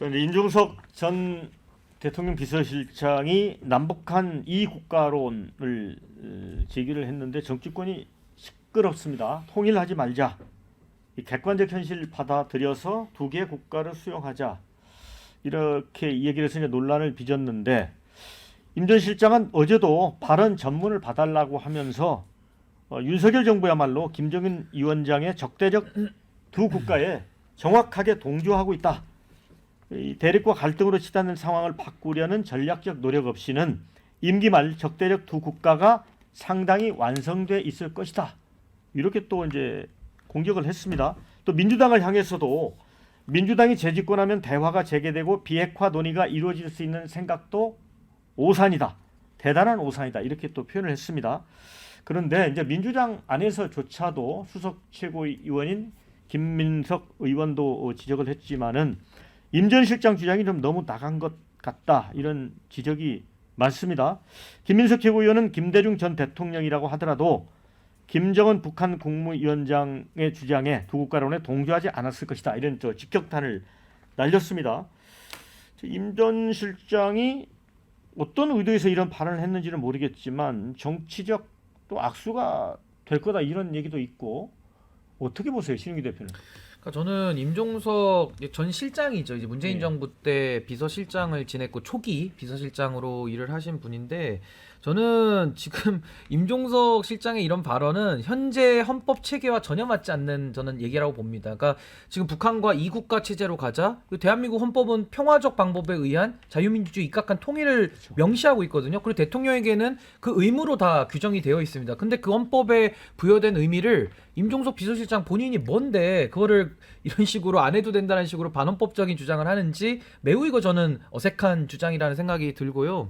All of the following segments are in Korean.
임종석 전 대통령 비서실장이 남북한 이국가론을 제기를 했는데 정치권이 시끄럽습니다. 통일하지 말자. 이 객관적 현실 받아들여서 두 개의 국가를 수용하자. 이렇게 이 얘기를 해서 이제 논란을 빚었는데 임 전 실장은 어제도 발언 전문을 봐달라고 하면서 윤석열 정부야말로 김정은 위원장의 적대적 두 국가에 정확하게 동조하고 있다. 이 대립과 갈등으로 치닫는 상황을 바꾸려는 전략적 노력 없이는 임기 말 적대적 두 국가가 상당히 완성돼 있을 것이다. 이렇게 또 이제 공격을 했습니다. 또 민주당을 향해서도 민주당이 재집권하면 대화가 재개되고 비핵화 논의가 이루어질 수 있는 생각도 오산이다. 대단한 오산이다. 이렇게 또 표현을 했습니다. 그런데 이제 민주당 안에서조차도 수석 최고위원인 김민석 의원도 지적을 했지만은 임 전 실장 주장이 좀 너무 나간 것 같다. 이런 지적이 많습니다. 김민석 최고위원은 김대중 전 대통령이라고 하더라도 김정은 북한 국무위원장의 주장에 두 국가론에 동조하지 않았을 것이다. 이런 직격탄을 날렸습니다. 임 전 실장이 어떤 의도에서 이런 발언을 했는지는 모르겠지만 정치적 또 악수가 될 거다 이런 얘기도 있고 어떻게 보세요, 신윤기 대표는? 그러니까 저는 임종석 전 실장이죠. 이제 문재인 네. 정부 때 비서실장을 지냈고 초기 비서실장으로 일을 하신 분인데 저는 지금 임종석 실장의 이런 발언은 현재 헌법 체계와 전혀 맞지 않는 저는 얘기라고 봅니다. 그러니까 지금 북한과 이국가 체제로 가자. 대한민국 헌법은 평화적 방법에 의한 자유민주주의 입각한 통일을 명시하고 있거든요. 그리고 대통령에게는 그 의무로 다 규정이 되어 있습니다. 근데 그 헌법에 부여된 의미를 임종석 비서실장 본인이 뭔데 그거를 이런 식으로 안 해도 된다는 식으로 반헌법적인 주장을 하는지 매우 이거 저는 어색한 주장이라는 생각이 들고요.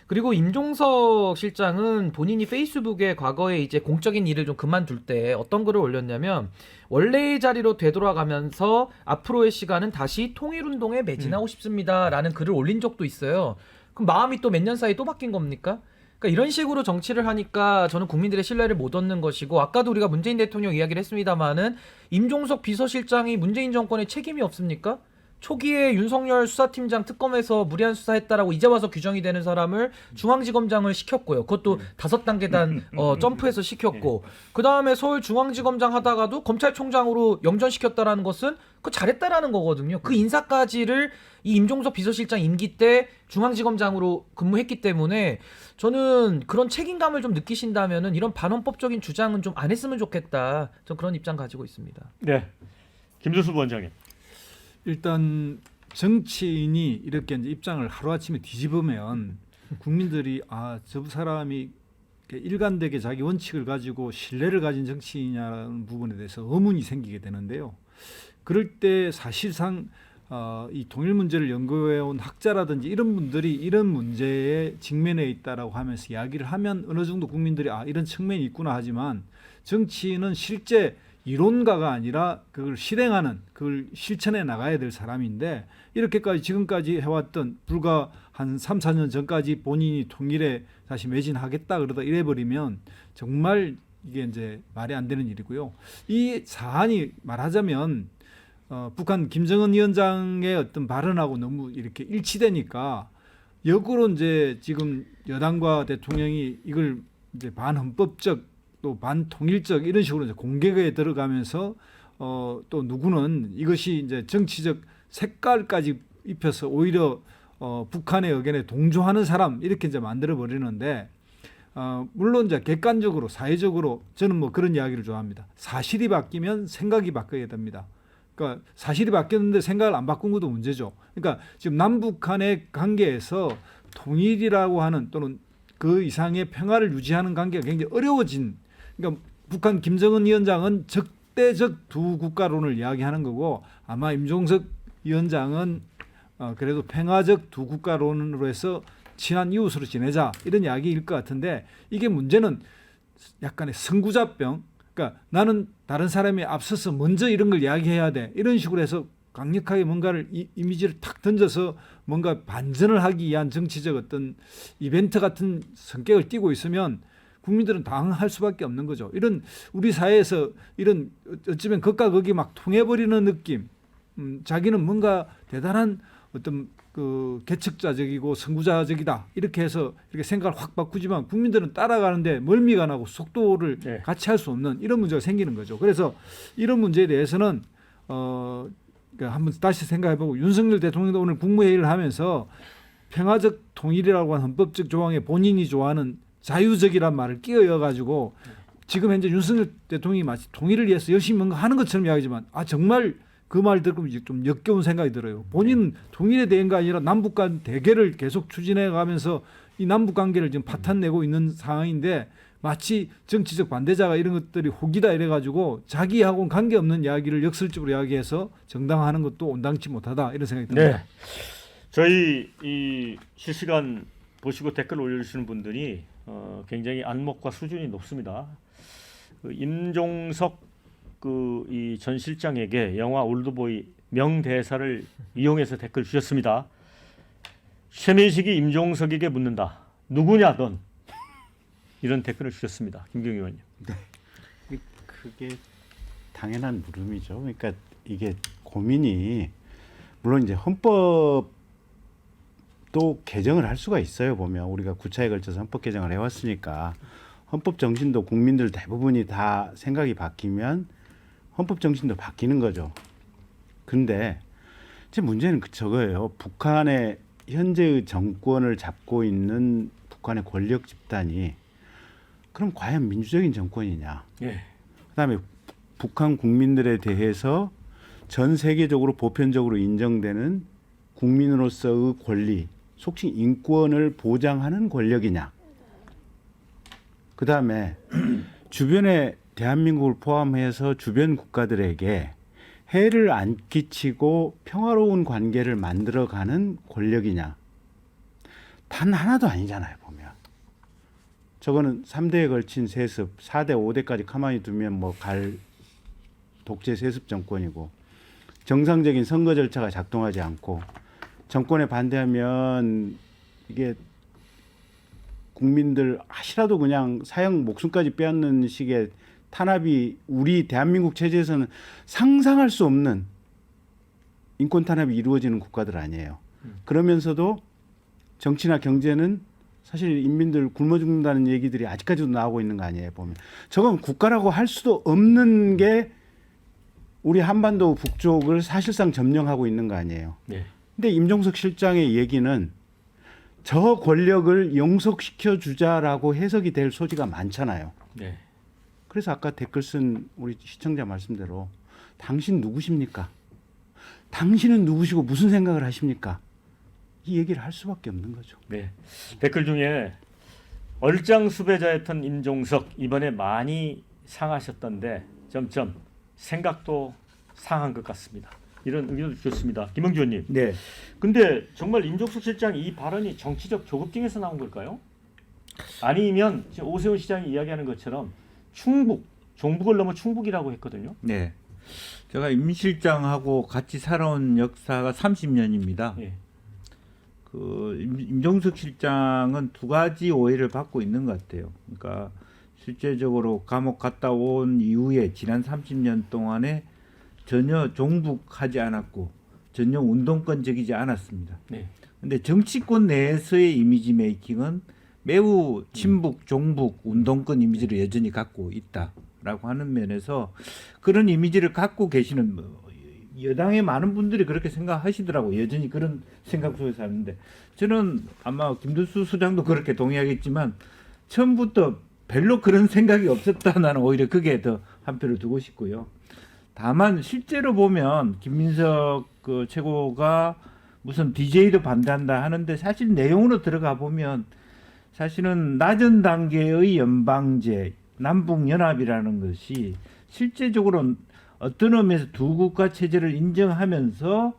그리고 임종석 실장은 본인이 페이스북에 과거에 이제 공적인 일을 좀 그만둘 때 어떤 글을 올렸냐면 원래의 자리로 되돌아가면서 앞으로의 시간은 다시 통일운동에 매진하고 싶습니다라는 글을 올린 적도 있어요. 그럼 마음이 또 몇 년 사이에 또 바뀐 겁니까? 그러니까 이런 식으로 정치를 하니까 저는 국민들의 신뢰를 못 얻는 것이고 아까도 우리가 문재인 대통령 이야기를 했습니다마는 임종석 비서실장이 문재인 정권에 책임이 없습니까? 초기에 윤석열 수사팀장 특검에서 무리한 수사했다라고 이제 와서 규정이 되는 사람을 중앙지검장을 시켰고요. 그것도 5단계단 점프해서 시켰고 그 다음에 서울중앙지검장 하다가도 검찰총장으로 영전시켰다라는 것은 그 잘했다라는 거거든요. 그 인사까지를 이 임종석 비서실장 임기 때 중앙지검장으로 근무했기 때문에 저는 그런 책임감을 좀 느끼신다면은 이런 반헌법적인 주장은 좀 안 했으면 좋겠다. 전 그런 입장 가지고 있습니다. 네, 김준수 부원장님. 일단 정치인이 이렇게 이제 입장을 하루아침에 뒤집으면 국민들이 저 사람이 일관되게 자기 원칙을 가지고 신뢰를 가진 정치인이냐는 부분에 대해서 의문이 생기게 되는데요. 그럴 때 사실상 이 통일 문제를 연구해온 학자라든지 이런 분들이 이런 문제에 직면해 있다라고 하면서 이야기를 하면 어느 정도 국민들이 이런 측면이 있구나 하지만 정치인은 실제 이론가가 아니라 그걸 실행하는, 그걸 실천해 나가야 될 사람인데 이렇게까지 지금까지 해왔던 불과 한 3, 4년 전까지 본인이 통일에 다시 매진하겠다 그러다 이래버리면 정말 이게 이제 말이 안 되는 일이고요. 이 사안이 말하자면 북한 김정은 위원장의 어떤 발언하고 너무 이렇게 일치되니까 역으로 이제 지금 여당과 대통령이 이걸 이제 반헌법적 또 반통일적 이런 식으로 이제 공격에 들어가면서 또 누구는 이것이 이제 정치적 색깔까지 입혀서 오히려 북한의 의견에 동조하는 사람 이렇게 이제 만들어 버리는데 물론 이제 객관적으로 사회적으로 저는 뭐 그런 이야기를 좋아합니다. 사실이 바뀌면 생각이 바뀌어야 됩니다. 그러니까 사실이 바뀌었는데 생각을 안 바꾼 것도 문제죠. 그러니까 지금 남북한의 관계에서 통일이라고 하는 또는 그 이상의 평화를 유지하는 관계가 굉장히 어려워진. 그러니까 북한 김정은 위원장은 적대적 두 국가론을 이야기하는 거고 아마 임종석 위원장은 그래도 평화적 두 국가론으로 해서 친한 이웃으로 지내자 이런 이야기일 것 같은데 이게 문제는 약간의 선구자병. 그러니까 나는 다른 사람이 앞서서 먼저 이런 걸 이야기해야 돼 이런 식으로 해서 강력하게 뭔가를 이미지를 탁 던져서 뭔가 반전을 하기 위한 정치적 어떤 이벤트 같은 성격을 띠고 있으면 국민들은 당할 수밖에 없는 거죠. 이런 우리 사회에서 이런 어쩌면 극과 극이 막 통해버리는 느낌, 자기는 뭔가 대단한 어떤 그 개척자적이고 선구자적이다 이렇게 해서 이렇게 생각을 확 바꾸지만 국민들은 따라가는데 멀미가 나고 속도를 네. 같이 할 수 없는 이런 문제가 생기는 거죠. 그래서 이런 문제에 대해서는 그러니까 한번 다시 생각해보고 윤석열 대통령도 오늘 국무회의를 하면서 평화적 통일이라고 하는 헌법적 조항에 본인이 좋아하는 자유적이란 말을 끼어여 가지고 지금 현재 윤석열 대통령이 마치 통일을 위해서 열심히 뭔가 하는 것처럼 이야기하지만 정말 그 말 듣고 좀 역겨운 생각이 들어요. 본인은 통일에 대한 게 아니라 남북 간 대결을 계속 추진해 가면서 이 남북 관계를 지금 파탄내고 있는 상황인데 마치 정치적 반대자가 이런 것들이 혹이다 이래 가지고 자기하고는 관계없는 이야기를 역설적으로 이야기해서 정당화하는 것도 온당치 못하다 이런 생각이 듭니다. 네. 저희 이 실시간 보시고 댓글 올려주시는 분들이 굉장히 안목과 수준이 높습니다. 그 임종석 그 이 전 실장에게 영화 올드보이 명대사를 이용해서 댓글 주셨습니다. 최민식이 임종석에게 묻는다. 누구냐 넌? 이런 댓글을 주셨습니다. 김경희 의원님. 그게 당연한 물음이죠. 그러니까 이게 고민이 물론 이제 헌법도 개정을 할 수가 있어요. 보면 우리가 9차에 걸쳐서 헌법 개정을 해왔으니까 헌법 정신도 국민들 대부분이 다 생각이 바뀌면 헌법 정신도 바뀌는 거죠. 근데 제 문제는 저거예요. 북한의 현재의 정권을 잡고 있는 북한의 권력 집단이 그럼 과연 민주적인 정권이냐? 예. 그다음에 북한 국민들에 대해서 전 세계적으로 보편적으로 인정되는 국민으로서의 권리, 속칭 인권을 보장하는 권력이냐? 그다음에 주변에 대한민국을 포함해서 주변 국가들에게 해를 안 끼치고 평화로운 관계를 만들어가는 권력이냐? 단 하나도 아니잖아요, 보면. 저거는 3대에 걸친 세습, 4대, 5대까지 가만히 두면 뭐 갈 독재 세습 정권이고 정상적인 선거 절차가 작동하지 않고 정권에 반대하면 이게 국민들 하시라도 그냥 사형 목숨까지 빼앗는 식의 탄압이 우리 대한민국 체제에서는 상상할 수 없는 인권 탄압이 이루어지는 국가들 아니에요. 그러면서도 정치나 경제는 사실 인민들 굶어 죽는다는 얘기들이 아직까지도 나오고 있는 거 아니에요, 보면. 저건 국가라고 할 수도 없는 게 우리 한반도 북쪽을 사실상 점령하고 있는 거 아니에요. 네. 근데 임종석 실장의 얘기는 저 권력을 용속시켜 주자라고 해석이 될 소지가 많잖아요. 네. 그래서 아까 댓글 쓴 우리 시청자 말씀대로 당신 누구십니까? 당신은 누구시고 무슨 생각을 하십니까? 이 얘기를 할 수밖에 없는 거죠. 네. 댓글 중에 얼짱수배자였던 임종석 이번에 많이 상하셨던데 점점 생각도 상한 것 같습니다. 이런 의견을 주셨습니다. 김영주 의원님. 네. 근데 정말 임종석 실장 이 발언이 정치적 조급증에서 나온 걸까요? 아니면 지금 오세훈 시장이 이야기하는 것처럼 충북, 종북을 넘어 충북이라고 했거든요. 네. 제가 임 실장하고 같이 살아온 역사가 30년입니다. 예. 그 임종석 실장은 두 가지 오해를 받고 있는 것 같아요. 그러니까 실제적으로 감옥 갔다 온 이후에 지난 30년 동안에 전혀 종북하지 않았고 전혀 운동권적이지 않았습니다. 네. 근데 정치권 내에서의 이미지 메이킹은 매우 친북, 종북, 운동권 이미지를 여전히 갖고 있다라고 하는 면에서 그런 이미지를 갖고 계시는 여당의 많은 분들이 그렇게 생각하시더라고요. 여전히 그런 생각 속에서 하는데 저는 아마 김두수 소장도 그렇게 동의하겠지만 처음부터 별로 그런 생각이 없었다. 나는 오히려 그게 더 한 표를 두고 싶고요. 다만 실제로 보면 김민석 그 최고가 무슨 DJ도 반대한다 하는데 사실 내용으로 들어가 보면 사실은 낮은 단계의 연방제, 남북연합이라는 것이 실제적으로 어떤 의미에서 두 국가 체제를 인정하면서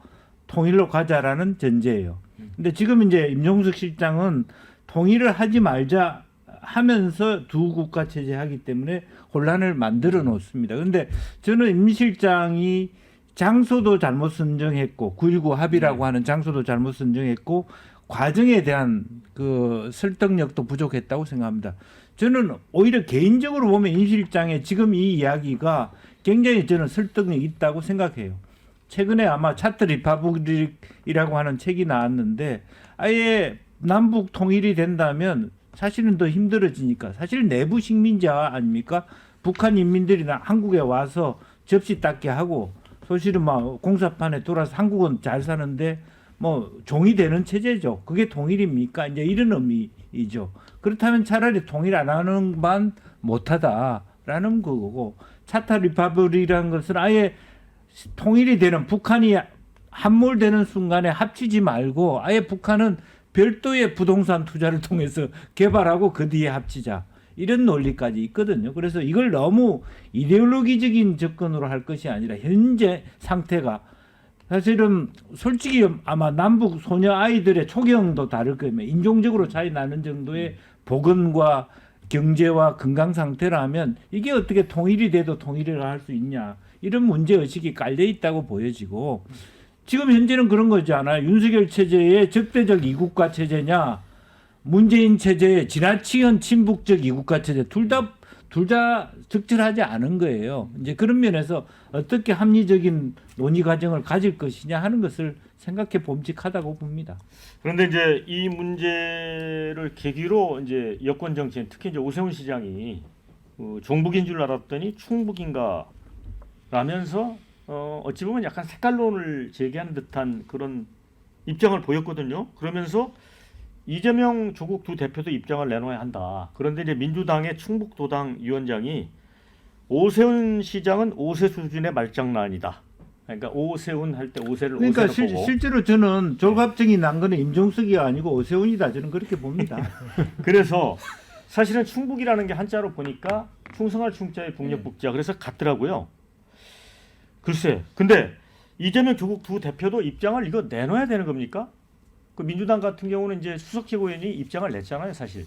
통일로 가자라는 전제예요. 근데 지금 이제 임종석 실장은 통일을 하지 말자 하면서 두 국가 체제 하기 때문에 혼란을 만들어 놓습니다. 그런데 저는 임 실장이 장소도 잘못 선정했고 9.19 합의라고 하는 장소도 잘못 선정했고 과정에 대한 그 설득력도 부족했다고 생각합니다. 저는 오히려 개인적으로 보면 임 실장의 지금 이 이야기가 굉장히 저는 설득력이 있다고 생각해요. 최근에 아마 차트 리퍼블릭이라고 하는 책이 나왔는데 아예 남북 통일이 된다면 사실은 더 힘들어지니까 사실 내부 식민자 아닙니까? 북한 인민들이 한국에 와서 접시 닦게 하고 사실은 막 공사판에 돌아서 한국은 잘 사는데 뭐 종이 되는 체제죠. 그게 통일입니까? 이제 이런 의미이죠. 그렇다면 차라리 통일 안 하는 반 못하다라는 거고 차타 리퍼블릭이라는 것은 아예 통일이 되는 북한이 함몰되는 순간에 합치지 말고 아예 북한은 별도의 부동산 투자를 통해서 개발하고 그 뒤에 합치자. 이런 논리까지 있거든요. 그래서 이걸 너무 이데올로기적인 접근으로 할 것이 아니라 현재 상태가 사실은 솔직히 아마 남북 소녀 아이들의 초경도 다를 거예요. 인종적으로 차이 나는 정도의 복원과 경제와 건강 상태라면 이게 어떻게 통일이 돼도 통일을 할 수 있냐. 이런 문제의식이 깔려 있다고 보여지고 지금 현재는 그런 거잖아요. 윤석열 체제의 적대적 이국가 체제냐 문재인 체제의 지나치게 친북적 이국가 체제 둘 다 적절하지 않은 거예요. 이제 그런 면에서 어떻게 합리적인 논의 과정을 가질 것이냐 하는 것을 생각해 봄직하다고 봅니다. 그런데 이제 이 문제를 계기로 이제 여권 정치인 특히 이제 오세훈 시장이 종북인 줄 알았더니 충북인가 라면서 어찌 보면 약간 색깔론을 제기하는 듯한 그런 입장을 보였거든요. 그러면서 이재명 조국 두 대표도 입장을 내놓아야 한다. 그런데 이제 민주당의 충북도당 위원장이 오세훈 시장은 오세 수준의 말장난이다. 그러니까 오세훈 할 때 오세를 그러니까 오세로 보고. 실제로 저는 졸갑증이 난 거는 임종석이 아니고 오세훈이다. 저는 그렇게 봅니다. 그래서 사실은 충북이라는 게 한자로 보니까 충성할 충자의 북녘북자 그래서 같더라고요. 글쎄, 근데 이재명 조국 두 대표도 입장을 이거 내놔야 되는 겁니까? 그 민주당 같은 경우는 이제 수석 최고위원이 입장을 냈잖아요, 사실.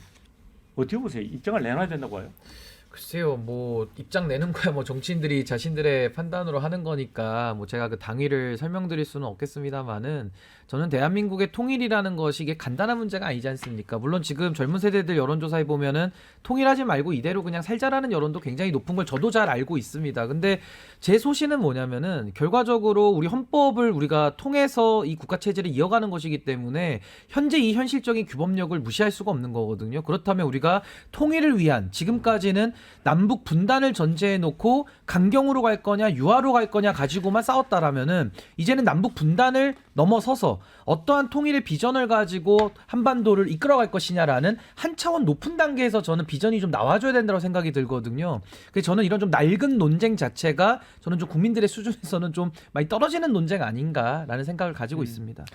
어떻게 보세요? 입장을 내놔야 된다고 해요? 글쎄요, 뭐 입장 내는 거야 뭐 정치인들이 자신들의 판단으로 하는 거니까 뭐 제가 그 당위를 설명드릴 수는 없겠습니다만은 저는 대한민국의 통일이라는 것이 이게 간단한 문제가 아니지 않습니까? 물론 지금 젊은 세대들 여론조사에 보면은 통일하지 말고 이대로 그냥 살자라는 여론도 굉장히 높은 걸 저도 잘 알고 있습니다. 근데 제 소신은 뭐냐면은 결과적으로 우리 헌법을 우리가 통해서 이 국가 체제를 이어가는 것이기 때문에 현재 이 현실적인 규범력을 무시할 수가 없는 거거든요. 그렇다면 우리가 통일을 위한 지금까지는 남북 분단을 전제해 놓고 강경으로 갈 거냐 유화로 갈 거냐 가지고만 싸웠다라면은 이제는 남북 분단을 넘어서서 어떠한 통일의 비전을 가지고 한반도를 이끌어갈 것이냐라는 한 차원 높은 단계에서 저는 비전이 좀 나와줘야 된다고 생각이 들거든요. 그래서 저는 이런 좀 낡은 논쟁 자체가 저는 좀 국민들의 수준에서는 좀 많이 떨어지는 논쟁 아닌가라는 생각을 가지고 있습니다.